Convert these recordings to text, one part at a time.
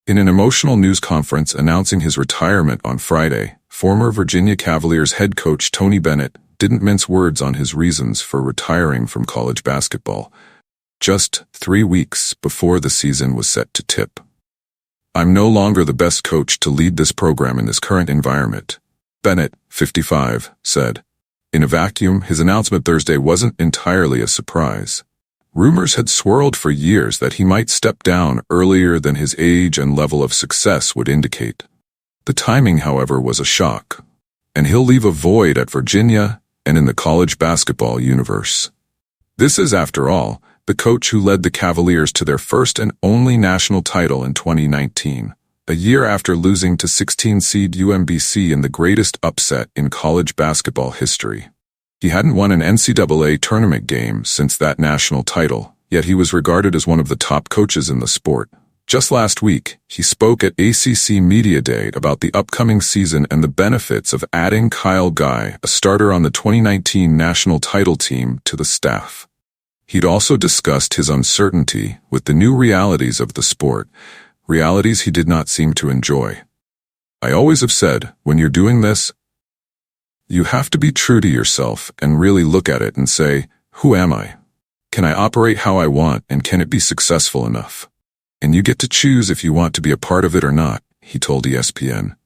In an emotional news conference announcing his retirement on Friday, former Virginia Cavaliers head coach Tony Bennett didn't mince words on his reasons for retiring from college basketball, just 3 weeks before the season was set to tip. "I'm no longer the best coach to lead this program in this current environment," Bennett, 55, said. In a vacuum, his announcement Thursday wasn't entirely a surprise. Rumors had swirled for years that he might step down earlier than his age and level of success would indicate. The timing, however, was a shock, and he'll leave a void at Virginia and in the college basketball universe. This is, after all, the coach who led the Cavaliers to their first and only national title in 2019, a year after losing to 16-seed UMBC in the greatest upset in college basketball history. He hadn't won an NCAA tournament game since that national title, yet he was regarded as one of the top coaches in the sport. Just last week, he spoke at ACC Media Day about the upcoming season and the benefits of adding Kyle Guy, a starter on the 2019 national title team, to the staff. He'd also discussed his uncertainty with the new realities of the sport, realities he did not seem to enjoy. "I always have said, when you're doing this, you have to be true to yourself and really look at it and say, who am I? Can I operate how I want, and can it be successful enough? And you get to choose if you want to be a part of it or not," he told ESPN.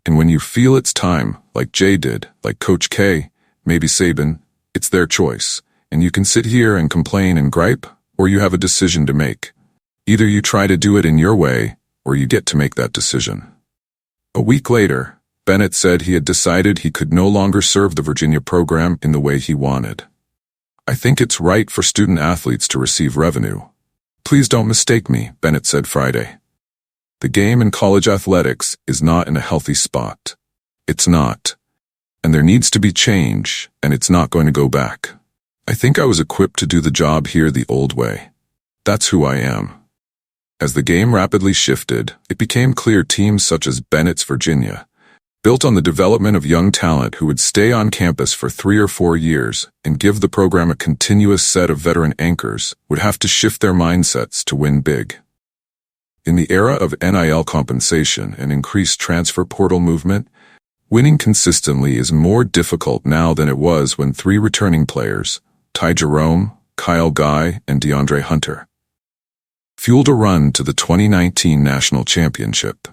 "And when you feel it's time, like Jay did, like Coach K, maybe Saban, it's their choice. And you can sit here and complain and gripe, or you have a decision to make. Either you try to do it in your way, or you get to make that decision." A week later, Bennett said he had decided he could no longer serve the Virginia program in the way he wanted. "I think it's right for student athletes to receive revenue. Please don't mistake me," Bennett said Friday. "The game in college athletics is not in a healthy spot. It's not. And there needs to be change, and it's not going to go back. I think I was equipped to do the job here the old way. That's who I am." As the game rapidly shifted, it became clear teams such as Bennett's Virginia, built on the development of young talent who would stay on campus for 3 or 4 years and give the program a continuous set of veteran anchors, would have to shift their mindsets to win big. In the era of NIL compensation and increased transfer portal movement, winning consistently is more difficult now than it was when 3 returning players, Ty Jerome, Kyle Guy, and DeAndre Hunter, fueled a run to the 2019 national championship.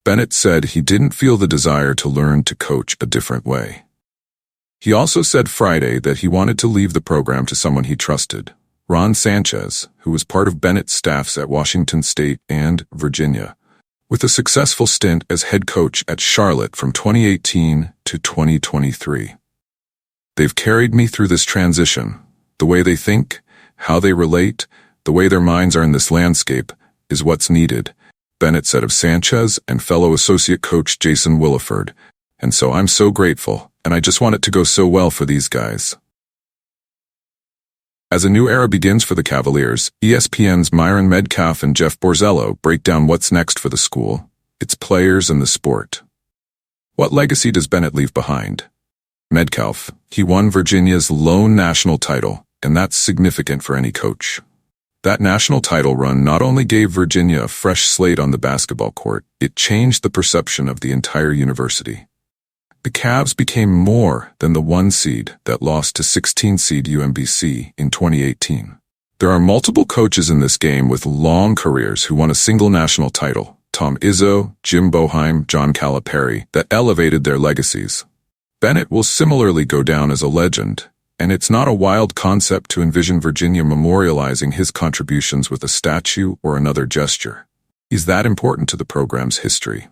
Bennett said he didn't feel the desire to learn to coach a different way. He also said Friday that he wanted to leave the program to someone he trusted, Ron Sanchez, who was part of Bennett's staffs at Washington State and Virginia, with a successful stint as head coach at Charlotte from 2018 to 2023. "They've carried me through this transition. The way they think, how they relate, the way their minds are in this landscape is what's needed," Bennett said of Sanchez and fellow associate coach Jason Williford. "And so I'm so grateful, and I just want it to go so well for these guys." As a new era begins for the Cavaliers, ESPN's Myron Medcalf and Jeff Borzello break down what's next for the school, its players, and the sport. What legacy does Bennett leave behind? Medcalf: "He won Virginia's lone national title, and that's significant for any coach. That national title run not only gave Virginia a fresh slate on the basketball court, it changed the perception of the entire university. The Cavs became more than the 1 seed that lost to 16-seed UMBC in 2018. There are multiple coaches in this game with long careers who won a single national title, Tom Izzo, Jim Boeheim, John Calipari, that elevated their legacies. Bennett will similarly go down as a legend, and it's not a wild concept to envision Virginia memorializing his contributions with a statue or another gesture. He's that important to the program's history.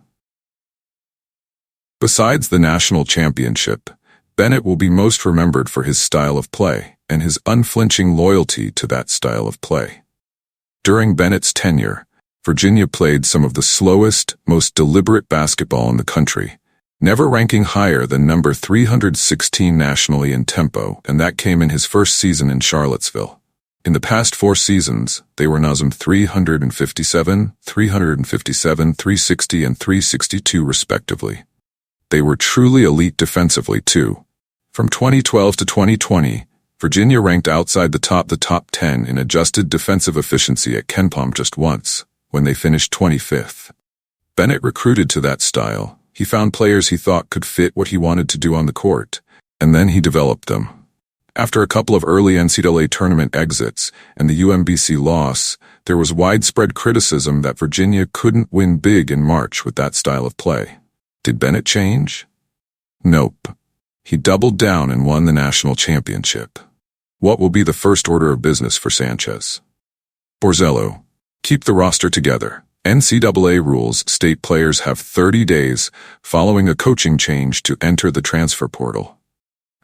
Besides the national championship, Bennett will be most remembered for his style of play and his unflinching loyalty to that style of play. During Bennett's tenure, Virginia played some of the slowest, most deliberate basketball in the country, never ranking higher than number 316 nationally in tempo, and that came in his first season in Charlottesville. In the past 4 seasons, they were NASM 357, 357, 360, and 362 respectively. They were truly elite defensively, too. From 2012 to 2020, Virginia ranked outside the top 10 in adjusted defensive efficiency at KenPom just once, when they finished 25th. Bennett recruited to that style. He found players he thought could fit what he wanted to do on the court, and then he developed them. After a couple of early NCAA tournament exits and the UMBC loss, there was widespread criticism that Virginia couldn't win big in March with that style of play. Did Bennett change? Nope. He doubled down and won the national championship. What will be the first order of business for Sanchez? Borzello. Keep the roster together. NCAA rules state players have 30 days following a coaching change to enter the transfer portal.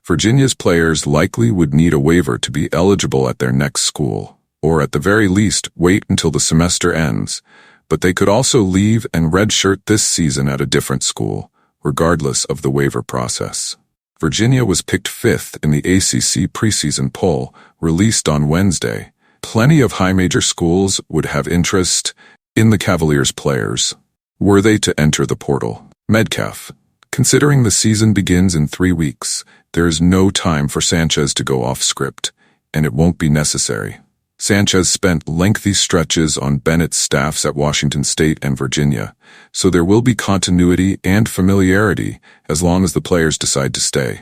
Virginia's players likely would need a waiver to be eligible at their next school, or at the very least wait until the semester ends, but they could also leave and redshirt this season at a different school, regardless of the waiver process. Virginia was picked 5th in the ACC preseason poll, released on Wednesday. Plenty of high major schools would have interest in the Cavaliers players, were they to enter the portal. Metcalf. Considering the season begins in 3 weeks, there is no time for Sanchez to go off script, and it won't be necessary. Sanchez spent lengthy stretches on Bennett's staffs at Washington State and Virginia, so there will be continuity and familiarity as long as the players decide to stay.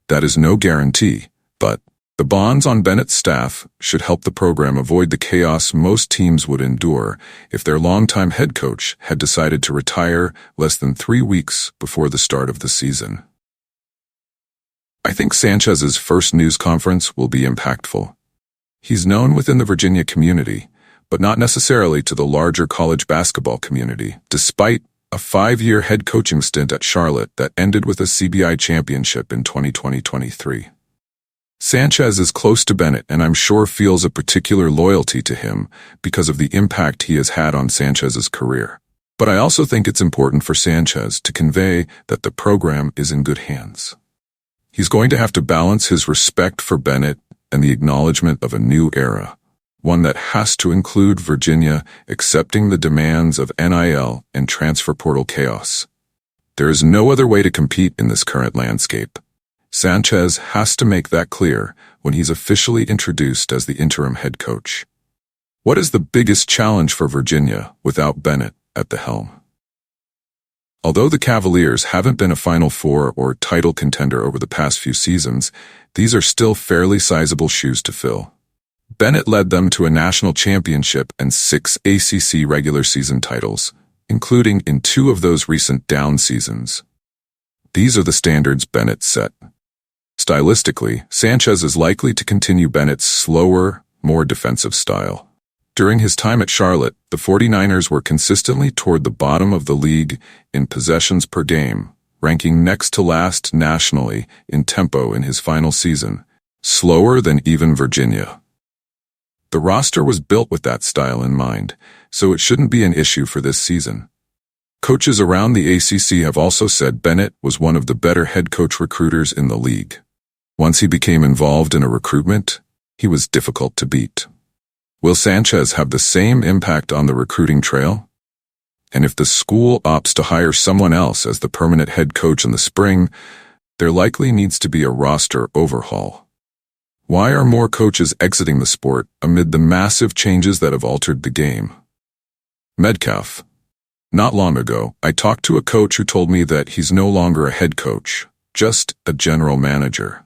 That is no guarantee, but the bonds on Bennett's staff should help the program avoid the chaos most teams would endure if their longtime head coach had decided to retire less than 3 weeks before the start of the season. I think Sanchez's first news conference will be impactful. He's known within the Virginia community, but not necessarily to the larger college basketball community, despite a 5-year head coaching stint at Charlotte that ended with a CBI championship in 2020-23. Sanchez is close to Bennett and I'm sure feels a particular loyalty to him because of the impact he has had on Sanchez's career. But I also think it's important for Sanchez to convey that the program is in good hands. He's going to have to balance his respect for Bennett and the acknowledgement of a new era, one that has to include Virginia accepting the demands of NIL and transfer portal chaos. There is no other way to compete in this current landscape. Sanchez has to make that clear when he's officially introduced as the interim head coach. What is the biggest challenge for Virginia without Bennett at the helm? Although the Cavaliers haven't been a Final Four or title contender over the past few seasons, these are still fairly sizable shoes to fill. Bennett led them to a national championship and 6 ACC regular season titles, including in 2 of those recent down seasons. These are the standards Bennett set. Stylistically, Sanchez is likely to continue Bennett's slower, more defensive style. During his time at Charlotte, the 49ers were consistently toward the bottom of the league in possessions per game, ranking next to last nationally in tempo in his final season, slower than even Virginia. The roster was built with that style in mind, so it shouldn't be an issue for this season. Coaches around the ACC have also said Bennett was one of the better head coach recruiters in the league. Once he became involved in a recruitment, he was difficult to beat. Will Sanchez have the same impact on the recruiting trail? And if the school opts to hire someone else as the permanent head coach in the spring, there likely needs to be a roster overhaul. Why are more coaches exiting the sport amid the massive changes that have altered the game? Metcalf. Not long ago, I talked to a coach who told me that he's no longer a head coach, just a general manager.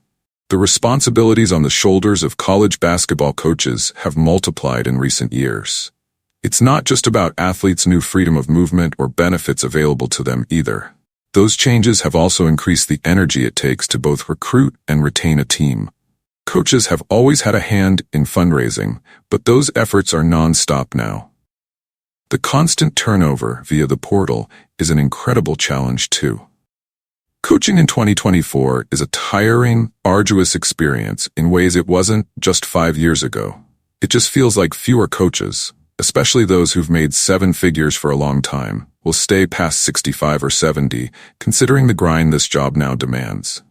The responsibilities on the shoulders of college basketball coaches have multiplied in recent years. It's not just about athletes' new freedom of movement or benefits available to them either. Those changes have also increased the energy it takes to both recruit and retain a team. Coaches have always had a hand in fundraising, but those efforts are non-stop now. The constant turnover via the portal is an incredible challenge too. Coaching in 2024 is a tiring, arduous experience in ways it wasn't just 5 years ago. It just feels like fewer coaches, especially those who've made 7 figures for a long time, will stay past 65 or 70, considering the grind this job now demands.